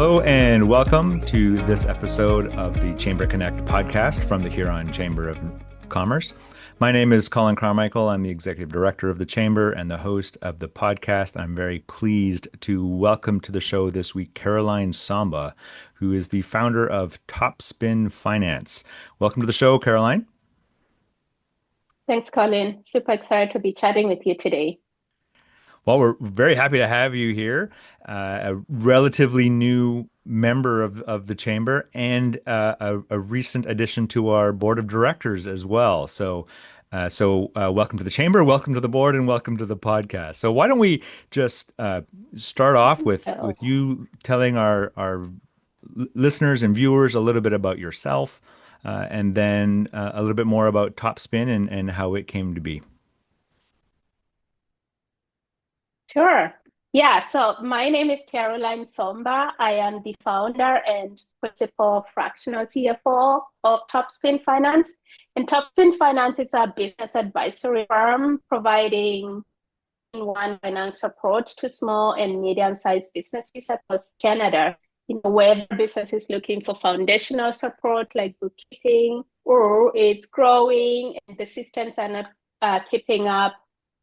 Hello and welcome to this episode of the Chamber Connect podcast from the Huron Chamber of Commerce. My name is Colin Carmichael. I'm the executive director of the Chamber and the host of the podcast. I'm very pleased to welcome to the show this week Caroline Somba, who is the founder of Topspin Finance. Welcome to the show, Caroline. Thanks, Colin. Super excited to be chatting with you today. Well, we're very happy to have you here, a relatively new member of the chamber and a recent addition to our board of directors as well. So welcome to the chamber, welcome to the board, and welcome to the podcast. So why don't we just start off Oh, with you telling our listeners and viewers a little bit about yourself, and then a little bit more about Topspin and how it came to be. sure. Yeah, so my name is Caroline Somba. I am the founder and principal fractional CFO of Topspin Finance. And Topspin Finance is a business advisory firm providing one finance support to small and medium-sized businesses across Canada. Whether the business is looking for foundational support like bookkeeping, or it's growing and the systems are not keeping up,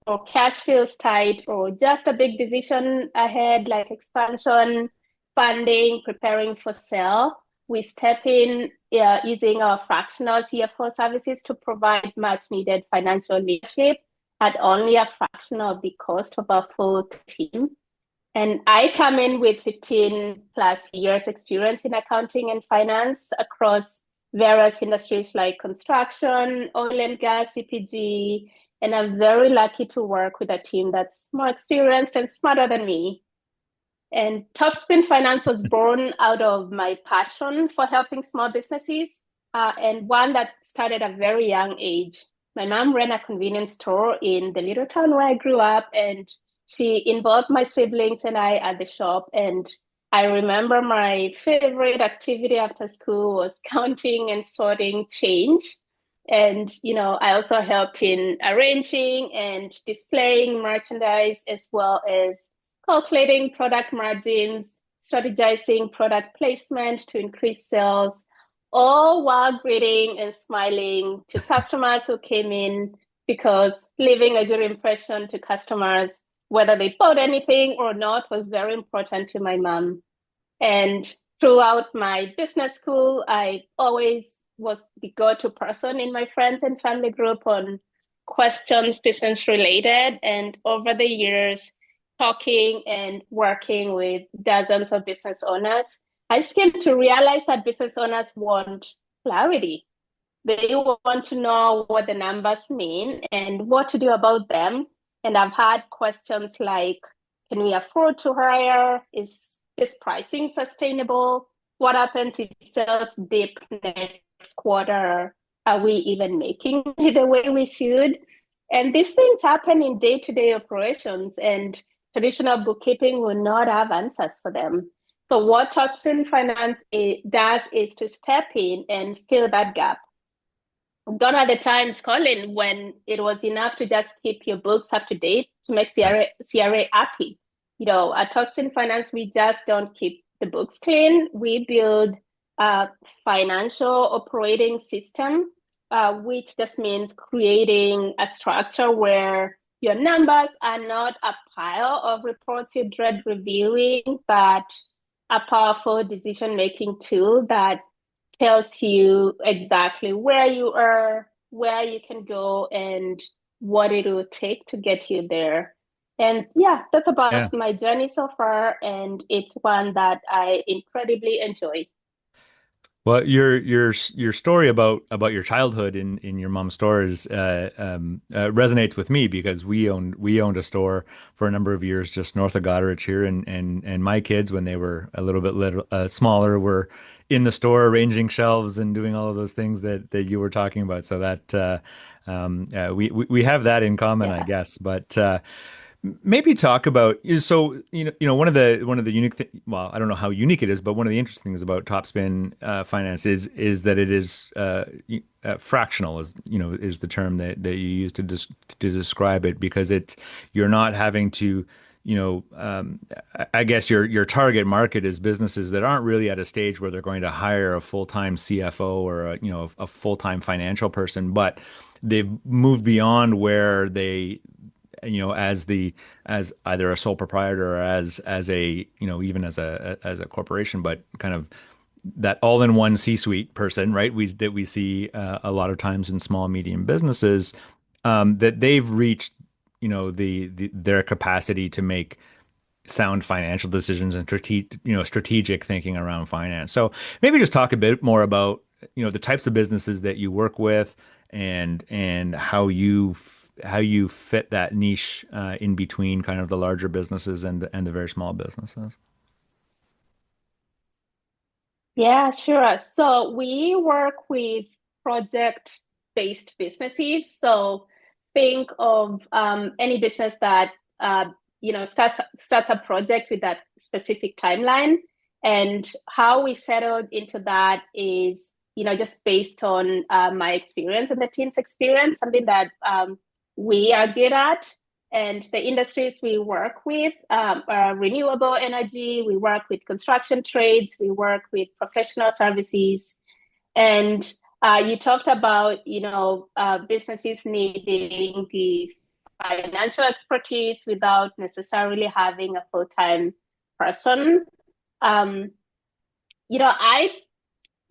or cash feels tight, or just a big decision ahead like expansion, funding, preparing for sale. We step in using our fractional CFO services to provide much needed financial leadership at only a fraction of the cost of a full team. And I come in with 15 plus years experience in accounting and finance across various industries like construction, oil and gas, CPG, and I'm very lucky to work with a team that's more experienced and smarter than me. And Topspin Finance was born out of my passion for helping small businesses, and one that started at a very young age. My mom ran a convenience store in the little town where I grew up, and she involved my siblings and I at the shop. And I remember my favorite activity after school was counting and sorting change. And, I also helped in arranging and displaying merchandise as well as calculating product margins, strategizing product placement to increase sales, all while greeting and smiling to customers who came in, because leaving a good impression to customers, whether they bought anything or not, was very important to my mom. And throughout my business school, I always was the go-to person in my friends and family group on questions business related. And over the years, talking and working with dozens of business owners, I just came to realize that business owners want clarity. They want to know what the numbers mean and what to do about them. And I've had questions like, can we afford to hire? Is this pricing sustainable? What happens if sales dip next quarter? Are we even making it the way we should? And these things happen in day-to-day operations, and traditional bookkeeping will not have answers for them. So what Toxin Finance does is to step in and fill that gap. Gone are the times, Colin, when it was enough to just keep your books up to date to make CRA happy. At Topspin Finance, we just don't keep the books clean. We build a financial operating system, which just means creating a structure where your numbers are not a pile of reports you dread reviewing, but a powerful decision-making tool that tells you exactly where you are, where you can go, and what it will take to get you there. And yeah, that's Yeah. about my journey so far, and it's one that I incredibly enjoy. Well, your story about your childhood in your mom's store is resonates with me because we owned a store for a number of years just north of Goderich here, and my kids when they were a little bit smaller were in the store arranging shelves and doing all of those things that you were talking about. So that we have that in common, I Yeah. guess. But maybe talk about so one of the unique well, I don't know how unique it is, but one of the interesting things about Topspin Finance is that it is fractional is the term that you use to describe it, because you're not having to I guess your target market is businesses that aren't really at a stage where they're going to hire a full-time CFO or a full-time financial person, but they've moved beyond where they, as either a sole proprietor or as a, even as a corporation, but kind of that all-in-one C-suite person, right? We see a lot of times in small medium businesses, that they've reached, their capacity to make sound financial decisions and strategic thinking around finance. So maybe just talk a bit more about, the types of businesses that you work with, and how you fit that niche in between kind of the larger businesses and the very small businesses. Yeah, sure. So we work with project-based businesses. So think of any business that starts a project with that specific timeline. And how we settled into that is, just based on my experience and the team's experience, something that we are good at. And the industries we work with are renewable energy. We work with construction trades. We work with professional services. And you talked about, businesses needing the financial expertise without necessarily having a full-time person. Um, I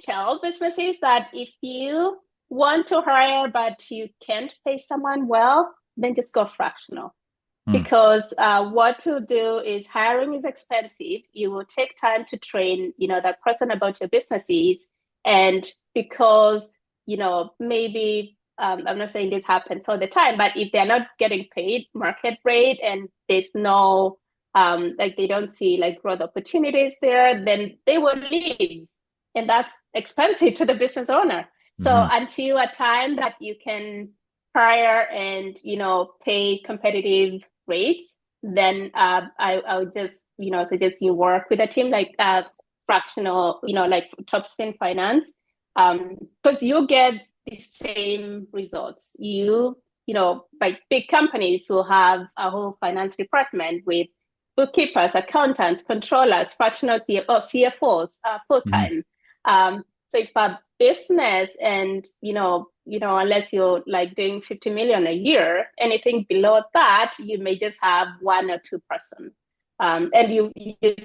tell businesses that if you want to hire but you can't pay someone well, then just go fractional. Hmm. Because what we'll do is hiring is expensive. You will take time to train, that person about your businesses. And because, maybe I'm not saying this happens all the time, but if they're not getting paid market rate and there's no like they don't see like growth opportunities there, then they will leave. And that's expensive to the business owner. So Hmm. until a time that you can hire and pay competitive rates, then I would just suggest you work with a team like fractional, like Topspin Finance, because you get the same results. Like big companies will have a whole finance department with bookkeepers, accountants, controllers, fractional CFOs, full Hmm. time. So if a business and unless you're like doing 50 million a year, anything below that, you may just have one or two person. And you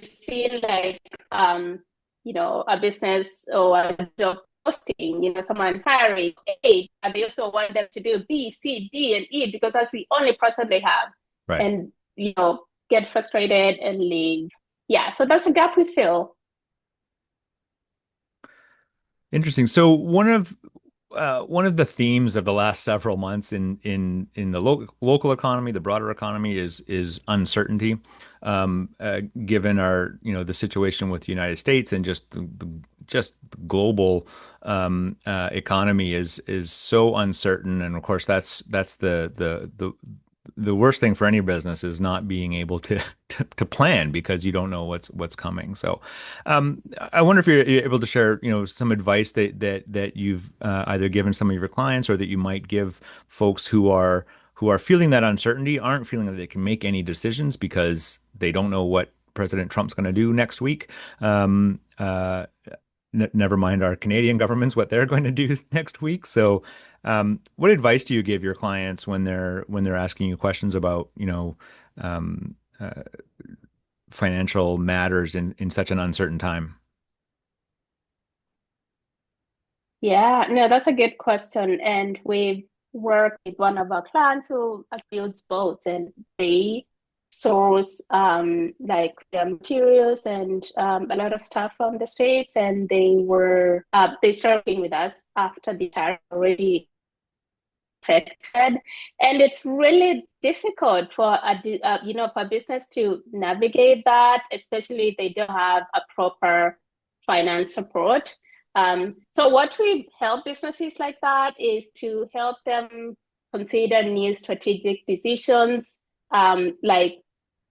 see like a business or a job posting, someone hiring A, but they also want them to do B, C, D, and E because that's the only person they have. Right. And get frustrated and leave. Yeah, so that's a gap we fill. Interesting. So one of the themes of the last several months in the local economy, the broader economy, is uncertainty. Given our the situation with the United States, and just the global economy is so uncertain, and of course that's the worst thing for any business is not being able to plan because you don't know what's coming. So, I wonder if you're able to share, some advice that you've either given some of your clients, or that you might give folks who are feeling that uncertainty, aren't feeling that they can make any decisions because they don't know what President Trump's going to do next week. Um, uh, Never mind our Canadian governments, what they're going to do next week. So, what advice do you give your clients when they're asking you questions about, um, uh, financial matters in such an uncertain time? Yeah, no, that's a good question. And we've worked with one of our clients who builds boats, and they source like their materials and a lot of stuff from the States. And they started working with us after the tariff already affected. And it's really difficult for for a business to navigate that, especially if they don't have a proper finance support. So what we help businesses like that is to help them consider new strategic decisions, like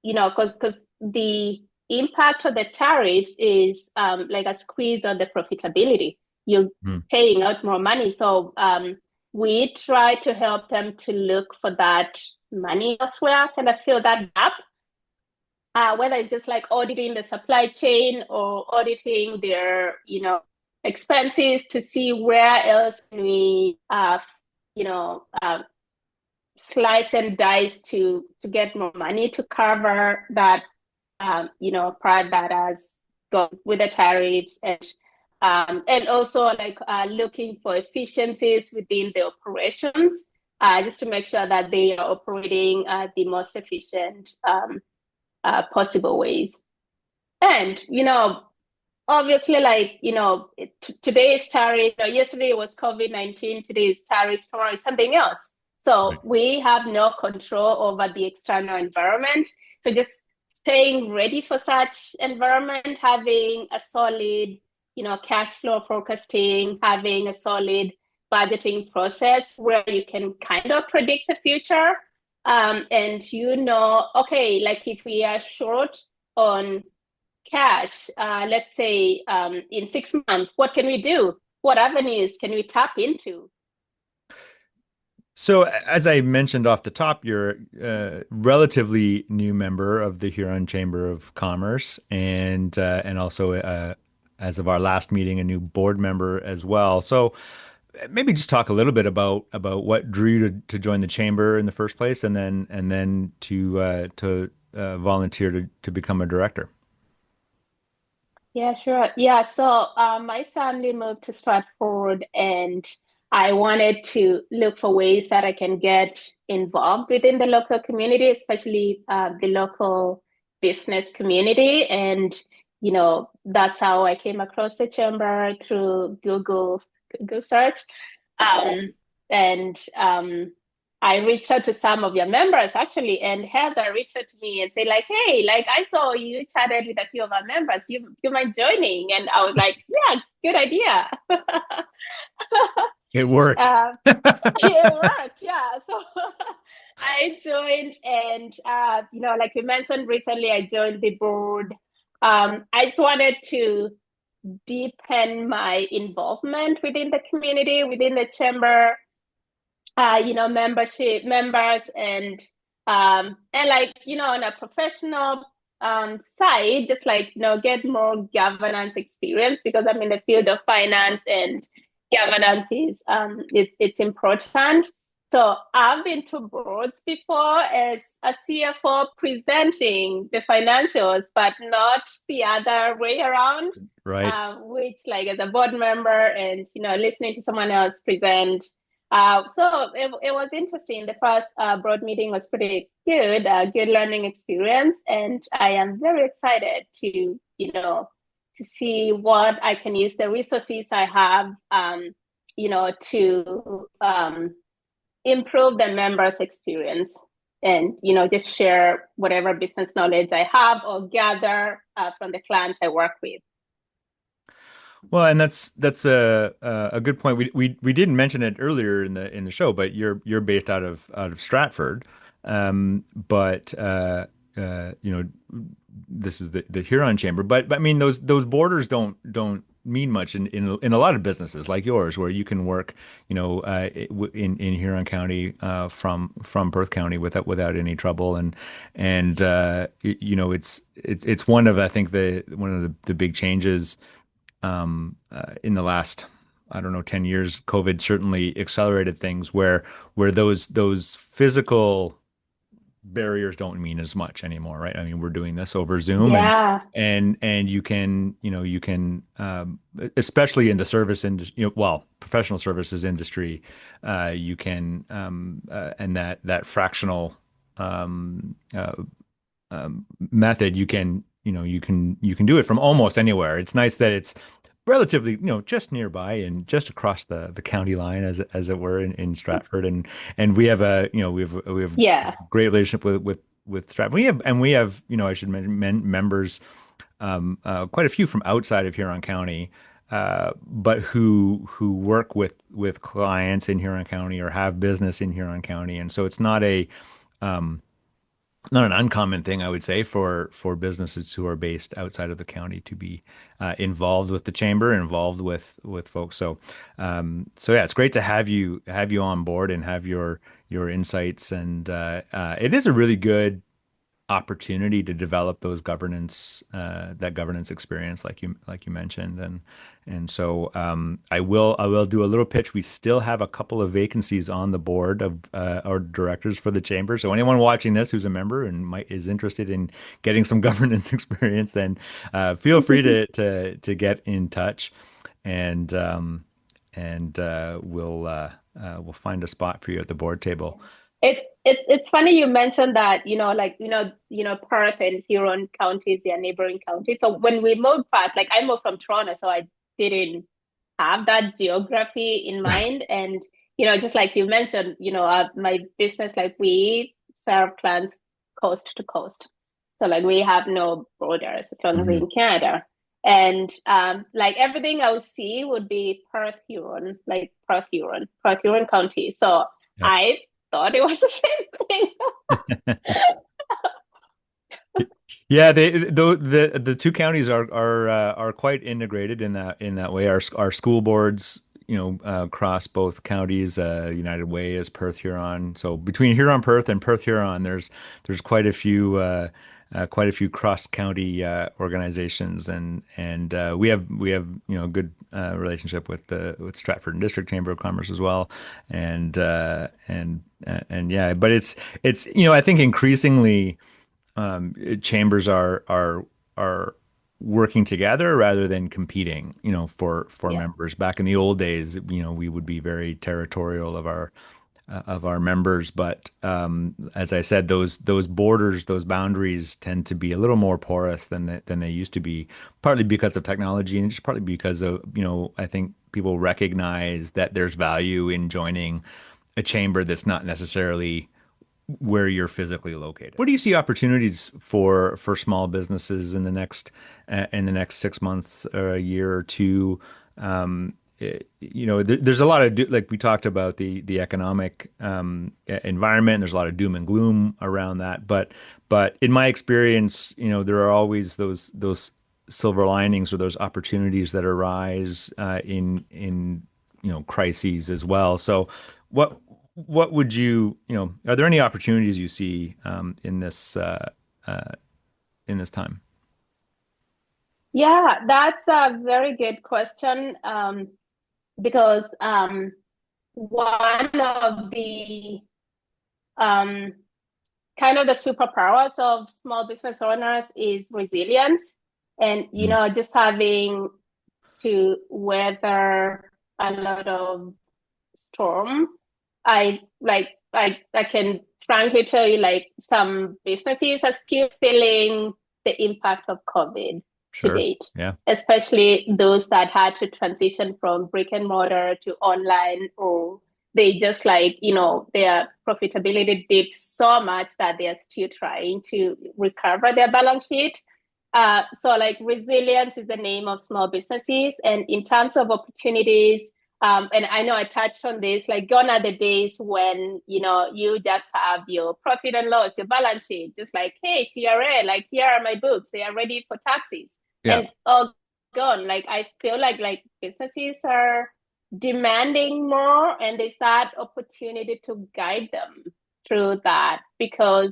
because the impact of the tariffs is like a squeeze on the profitability. You're Hmm. paying out more money, so we try to help them to look for that money elsewhere, kind of fill that gap. whether it's just like auditing the supply chain or auditing their, expenses to see where else can we, you know, uh, slice and dice to get more money to cover that, part that has gone with the tariffs, and also like looking for efficiencies within the operations, just to make sure that they are operating the most efficient possible ways. And, obviously, like, today is tariff, yesterday was COVID-19, today is tariffs, tomorrow is something else. So Right. we have no control over the external environment. So just staying ready for such environment, having a solid, cash flow forecasting, having a solid budgeting process where you can kind of predict the future. And okay, like if we are short on cash, let's say in 6 months, what can we do? What avenues can we tap into? So, as I mentioned off the top, you're a relatively new member of the Huron Chamber of Commerce, and also, as of our last meeting, a new board member as well. So, maybe just talk a little bit about what drew you to join the chamber in the first place, and then to volunteer to become a director. Yeah, sure. Yeah, so my family moved to Stratford, and I wanted to look for ways that I can get involved within the local community, especially the local business community. And, that's how I came across the chamber through Google search. Um, and I reached out to some of your members actually, and Heather reached out to me and said, like, hey, like I saw you chatted with a few of our members. Do you mind joining? And I was like, yeah, good idea. It worked. um, it worked, yeah. So I joined, and like you mentioned recently, I joined the board. I just wanted to deepen my involvement within the community, within the chamber, membership members, and like, on a professional side, just like, get more governance experience because I'm in the field of finance, and governance is it's important. So I've been to boards before as a CFO presenting the financials, but not the other way around. Right. Which, like, as a board member and listening to someone else present, so it was interesting. The first board meeting was pretty good, good learning experience, and I am very excited to see what I can use the resources I have, to improve the members' experience, and just share whatever business knowledge I have or gather from the clients I work with. Well, and that's a good point. We didn't mention it earlier in the show, but you're based out of Stratford, but this is the Huron Chamber. But I mean those borders don't mean much in a lot of businesses like yours, where you can work, in Huron County, from Perth County without any trouble, and it's one of, I think, the big changes in the last, I don't know, 10 years. COVID certainly accelerated things where those physical barriers don't mean as much anymore, right? I mean, we're doing this over Zoom, and Yeah, and you can especially in the service industry, well, professional services industry, you can and that fractional method, you can do it from almost anywhere. It's nice that it's relatively, just nearby and just across the county line, as it were, in Stratford, and we have yeah. great relationship with Stratford. We have I should mention, members, quite a few from outside of Huron County, but who work with clients in Huron County or have business in Huron County, and so it's not an uncommon thing, I would say, for businesses who are based outside of the county to be involved with the chamber, involved with folks. So yeah, it's great to have you on board and have your insights, and it is a really good opportunity to develop those governance that governance experience like you mentioned, and so I will do a little pitch. We still have a couple of vacancies on the board of our directors for the chamber. So anyone watching this who's a member and is interested in getting some governance experience, then feel free to get in touch, and we'll find a spot for you at the board table. It's funny you mentioned that, like, Perth and Huron counties, they are neighboring counties. So when we moved past, like I moved from Toronto, so I didn't have that geography in mind. And, just like you mentioned, my business, like we serve clients coast to coast. So like we have no borders as long as we're Mhm. in Canada. And like everything I would see would be Perth Huron, like Perth Huron County. So Yep. I thought it was the same thing. Yeah, the two counties are quite integrated in that way. Our school boards, cross both counties. United Way is Perth Huron. So between Huron Perth and Perth Huron, there's quite a few cross county organizations, and we have good relationship with the with Stratford and District Chamber of Commerce as well, and yeah, but it's I think increasingly chambers are working together rather than competing, for Yeah. members. Back in the old days, we would be very territorial of our members, but as I said, those borders, those boundaries tend to be a little more porous than they used to be, partly because of technology and just partly because of, I think people recognize that there's value in joining a chamber that's not necessarily where you're physically located. Where do you see opportunities for small businesses in the next 6 months or a year or two? There's a lot of like we talked about the economic environment. There's a lot of doom and gloom around that, but in my experience, there are always those silver linings or those opportunities that arise in crises as well. So what what would are there any opportunities you see in this time? Yeah, that's a very good question. Because one of the um, kind of the superpowers of small business owners is resilience, and Mm, just having to weather a lot of storm. I can frankly tell you, like, some businesses are still feeling the impact of COVID to sure. date, Yeah. especially those that had to transition from brick and mortar to online, or they just, like, their profitability dipped so much that they're still trying to recover their balance sheet. So like resilience is the name of small businesses. And in terms of opportunities, and I know I touched on this, like gone are the days when, you just have your profit and loss, your balance sheet, just like, hey, CRA, like here are my books, they are ready for taxes. Yeah. And all gone. Like I feel like businesses are demanding more, and there's that opportunity to guide them through that, because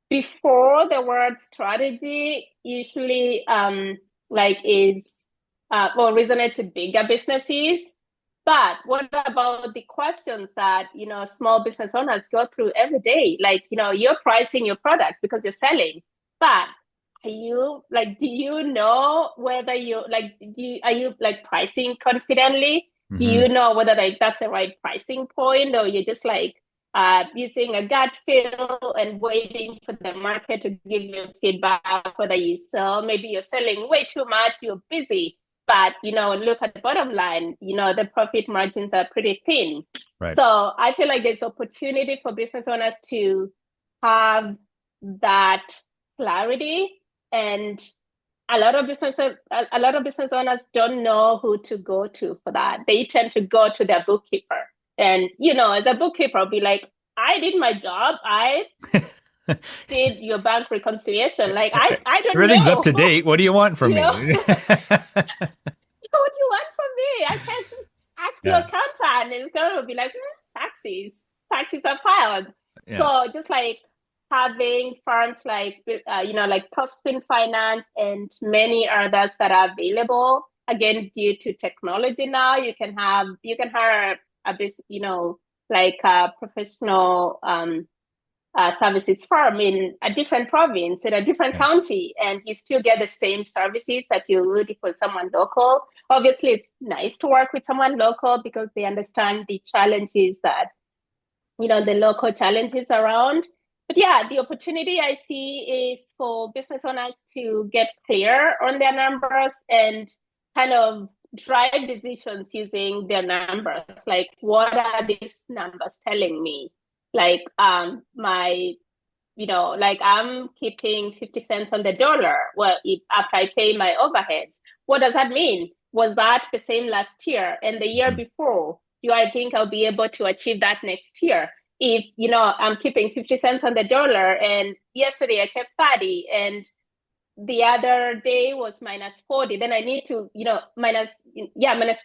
before the word strategy usually like is well, resonate to bigger businesses. But what about the questions that small business owners go through every day? Like, you're pricing your product because you're selling, but are you like, do you know whether you like, are you like pricing confidently? Do Hmm. you know whether like that's the right pricing point, or you're just like using a gut feel and waiting for the market to give you feedback whether you sell? Maybe you're selling way too much, you're busy, but look at the bottom line, the profit margins are pretty thin. Right. So I feel like there's opportunity for business owners to have that clarity. And a lot of business owners don't know who to go to for that. They tend to go to their bookkeeper, and the bookkeeper will be like, I did my job, I did your bank reconciliation, like I don't Everything's up know. to date. What do you want from What me? do you want from me? I can't ask your Yeah. accountant, and it's gonna be like, taxes are filed. Yeah. So just like having firms like like Topspin Finance and many others that are available. Again, due to technology now, you can hire a business, like a professional services firm in a different province, in a different Yeah. county, and you still get the same services that you would for someone local. Obviously, it's nice to work with someone local because they understand the challenges that, the local challenges around. But yeah, the opportunity I see is for business owners to get clear on their numbers and kind of drive decisions using their numbers. Like, what are these numbers telling me? Like, like I'm keeping 50 cents on the dollar. Well, if after I pay my overheads, what does that mean? Was that the same last year and the year Mhm. before? Do I think I'll be able to achieve that next year? If, I'm keeping 50 cents on the dollar and yesterday I kept 30 and the other day was minus 40, then I need to, minus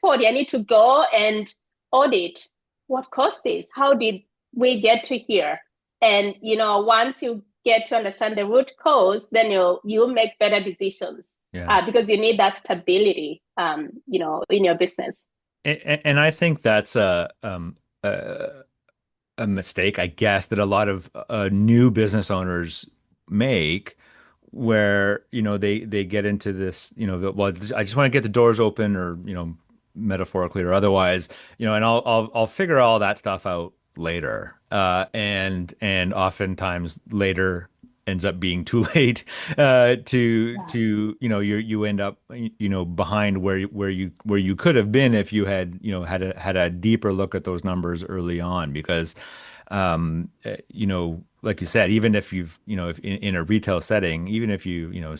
40. I need to go and audit what caused this. How did we get to here? And, once you get to understand the root cause, then you make better decisions Yeah. because you need that stability, in your business. And I think that's a mistake, I guess, that a lot of new business owners make, where they get into this, well, I just want to get the doors open, or metaphorically or otherwise, and I'll figure all that stuff out later, and oftentimes later ends up being too late, Yeah. you end up behind where you could have been if you had had a deeper look at those numbers early on, because like you said, even if you've, if in a retail setting, even if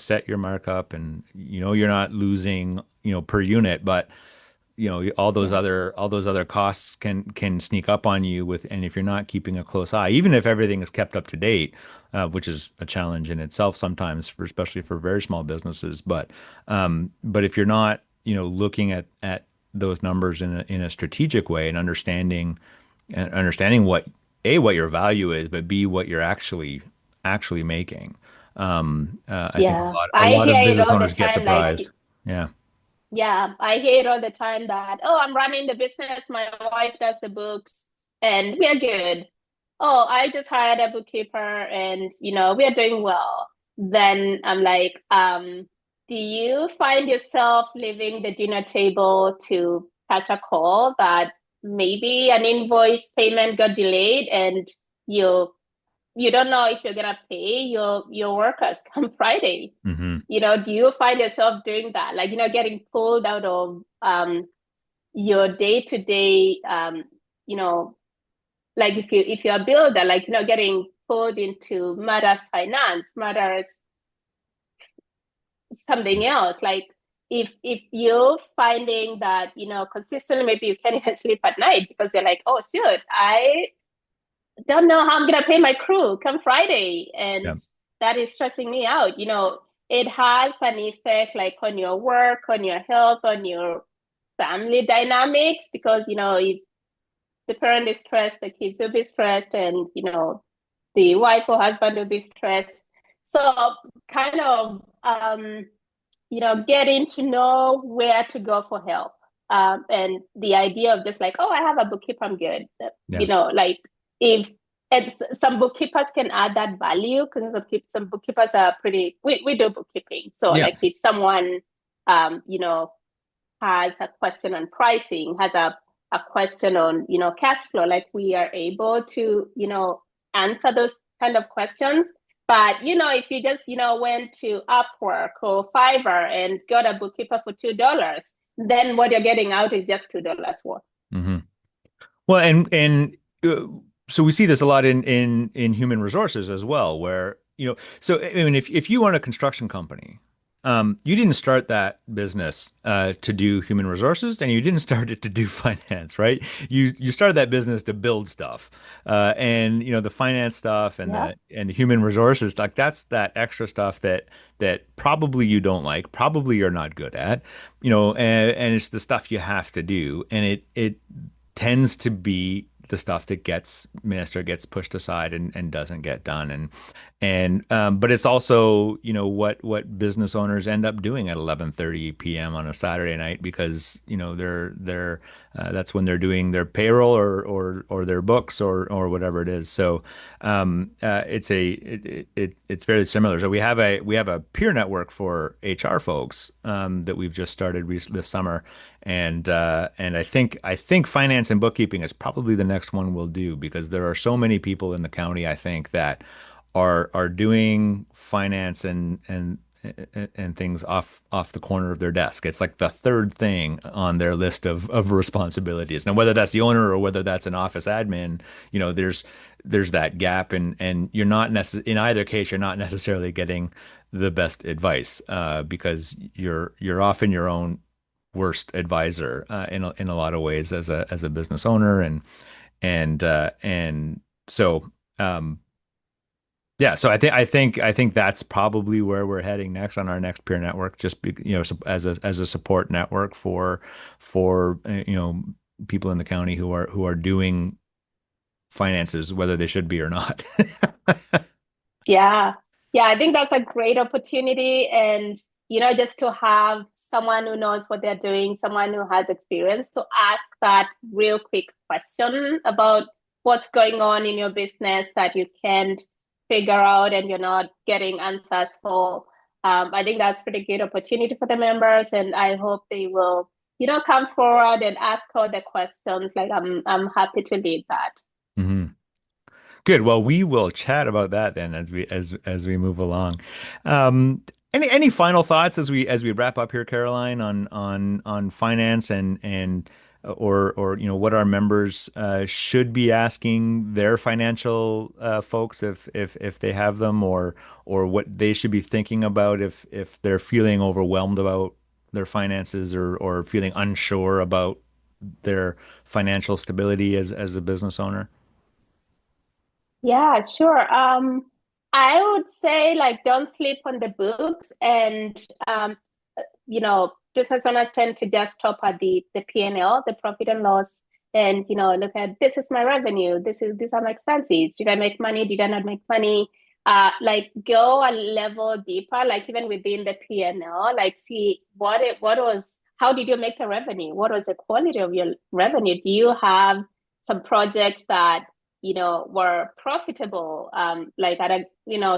set your markup and you're not losing per unit, but Yeah. all those other costs can sneak up on you, and if you're not keeping a close eye, even if everything is kept up to date, which is a challenge in itself sometimes, especially for very small businesses. But if you're not, looking at those numbers in a strategic way, and understanding what your value is, but B, what you're actually making. I think Yeah. a I lot of hear it business all the owners get time. Like, surprised. Yeah. yeah, I hear it all the time that, oh, I'm running the business, my wife does the books, and we're good. Oh, I just hired a bookkeeper and, we're doing well. Then I'm like, do you find yourself leaving the dinner table to catch a call that maybe an invoice payment got delayed and you you don't know if you're gonna pay your workers come Friday? Hmm. Do you find yourself doing that? Like, getting pulled out of your day to day, you know, like if you're a builder, like, getting pulled into matters finance, matters something else. Like if you're finding that, consistently maybe you can't even sleep at night because you're like, oh shoot, I don't know how I'm gonna pay my crew come Friday, Yeah. and that is stressing me out. It has an effect like on your work, on your health, on your family dynamics because if the parent is stressed, the kids will be stressed, and the wife or husband will be stressed. So kind of getting to know where to go for help. And the idea of just like, oh, I have a bookkeeper, I'm good. Yeah. Like if and some bookkeepers can add that value because some bookkeepers are pretty. We do bookkeeping, so Yeah. like if someone, um, you know, has a question on pricing, has a question on cash flow, like we are able to answer those kind of questions. But if you just went to Upwork or Fiverr and got a bookkeeper for $2, then what you're getting out is just $2 worth. Hmm. Well, and uh, so we see this a lot in human resources as well, where so I mean, if you own a construction company, you didn't start that business to do human resources, and you didn't start it to do finance, right? You started that business to build stuff, and the finance stuff and Yeah. the human resources, like that's that extra stuff that probably you don't like, probably you're not good at, and it's the stuff you have to do, and it tends to be the stuff that gets pushed aside and doesn't get done. And but it's also, what business owners end up doing at 11:30 p.m. on a Saturday night, because, they're that's when they're doing their payroll or their books or whatever it is. So it's fairly similar. So we have a peer network for HR folks that we've just started this summer, and I think finance and bookkeeping is probably the next one we'll do, because there are so many people in the county, I think, that are doing finance and things off the corner of their desk. It's like the third thing on their list of responsibilities. Now, whether that's the owner or whether that's an office admin, there's that gap, and you're not in either case, you're not necessarily getting the best advice, because you're often your own worst advisor, in a lot of ways, as a business owner, and so. Yeah, so I think that's probably where we're heading next on our next peer network, just as a support network for people in the county who are doing finances, whether they should be or not. Yeah. Yeah, I think that's a great opportunity. And, just to have someone who knows what they're doing, someone who has experience to ask that real quick question about what's going on in your business that you can't figure out and you're not getting answers for. I think that's pretty good opportunity for the members, and I hope they will, come forward and ask all the questions. Like I'm happy to lead that. Mhm. Good. Well, we will chat about that then as we move along. Any final thoughts as we wrap up here, Caroline, on finance or what our members should be asking their financial folks, if they have them, or what they should be thinking about if they're feeling overwhelmed about their finances, or feeling unsure about their financial stability as a business owner? Yeah, sure. I would say, like, don't sleep on the books, and business owners tend to just stop at the P&L, the profit and loss, and look at, this is my revenue, these are my expenses. Did I make money? Did I not make money? Like, go a level deeper, like even within the P&L, like see what was, how did you make the revenue? What was the quality of your revenue? Do you have some projects that were profitable, like at a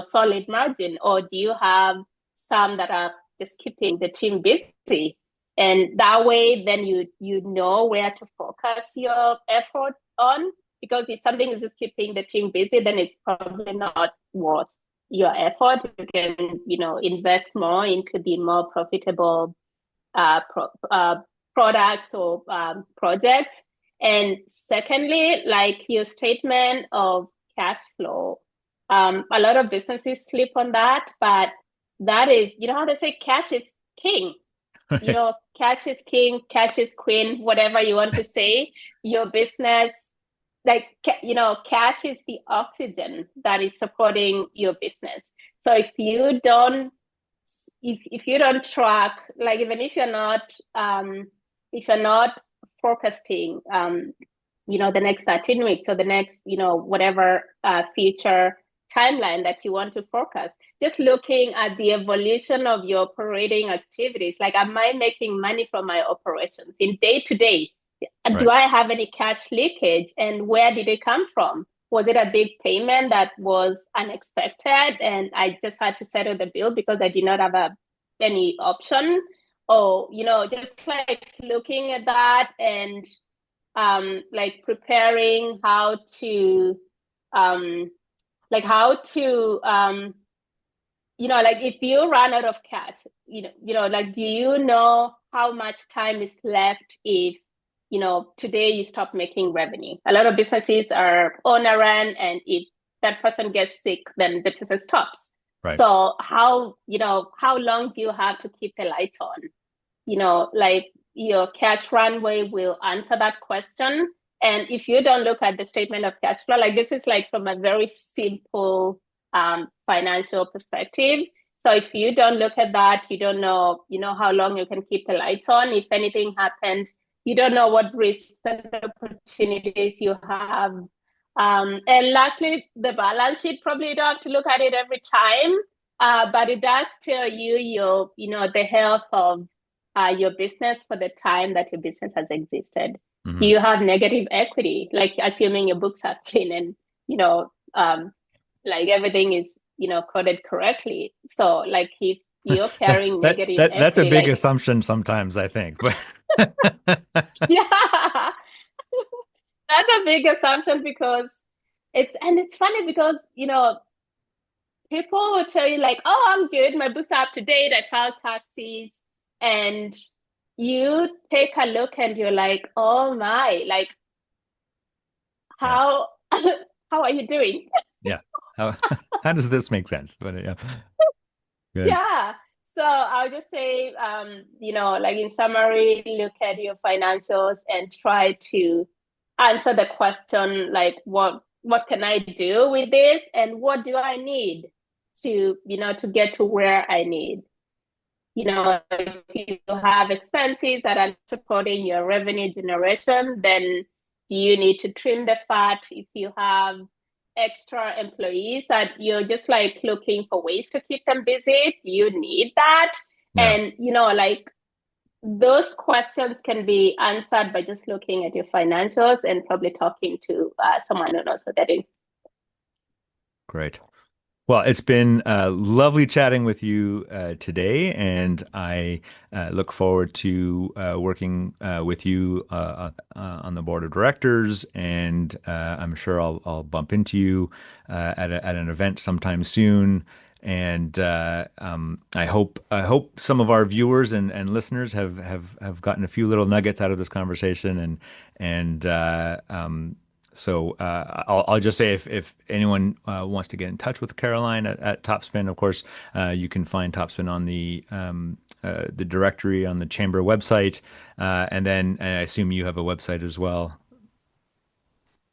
solid margin, or do you have some that are just keeping the team busy? And that way, then you know where to focus your effort on. Because if something is just keeping the team busy, then it's probably not worth your effort. You can invest more into the more profitable products or projects. And secondly, like your statement of cash flow, a lot of businesses sleep on that, but that is, how they say, cash is king. Cash is king, cash is queen, whatever you want to say. Your business, like, cash is the oxygen that is supporting your business. So if you don't track, like, even if you're not forecasting, the next 13 weeks or the next, whatever future timeline that you want to forecast, just looking at the evolution of your operating activities. Like, am I making money from my operations in day to day? Do Right. I have any cash leakage, and where did it come from? Was it a big payment that was unexpected and I just had to settle the bill because I did not have any option? Or, just like looking at that, and like preparing um, how to like, if you run out of cash, like, do you know how much time is left if today you stop making revenue? A lot of businesses are on a run, and if that person gets sick, then the business stops. Right. So how long do you have to keep the lights on? Like, your cash runway will answer that question. And if you don't look at the statement of cash flow, like, this is like from a very simple financial perspective. So if you don't look at that, you don't know, how long you can keep the lights on. If anything happened, you don't know what risks and opportunities you have. And lastly, the balance sheet, probably you don't have to look at it every time, but it does tell you the health of your business for the time that your business has existed. Do Hmm. you have negative equity? Like assuming your books are clean and, like everything is, coded correctly. So like if you're That carrying that negative that that's a equity, big like, assumption sometimes, I think. But yeah, that's a big assumption because it's funny because, people will tell you like, oh, I'm good. My books are up to date. I filed taxes. And you take a look and you're like, oh my, like yeah, how, how are you doing? yeah. How how does this make sense? But yeah, good. Yeah. So I'll just say, like in summary, look at your financials and try to answer the question, like, what can I do with this, and what do I need to get to where I need. If you have expenses that are supporting your revenue generation, then do you need to trim the fat? If you have extra employees that you're just like looking for ways to keep them busy, do you need that? Yeah, And, like those questions can be answered by just looking at your financials and probably talking to someone who knows what they're doing. great. Well, it's been lovely chatting with you today, and I look forward to working with you on the board of directors. And I'm sure I'll bump into you at an event sometime soon. And I hope some of our viewers and listeners have gotten a few little nuggets out of this conversation, and so I'll just say if anyone wants to get in touch with Caroline at Topspin, of course, you can find Topspin on the directory on the chamber website, and then I assume you have a website as well.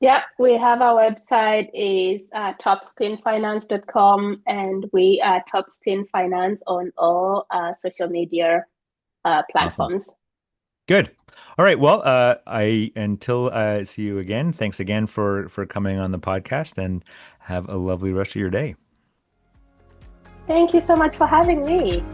Yeah, we have our website is topspinfinance.com, and we are Topspin Finance on all social media Awesome, platforms. good. All right. Well, I until I see you again. Thanks again for coming on the podcast, and have a lovely rest of your day. Thank you so much for having me.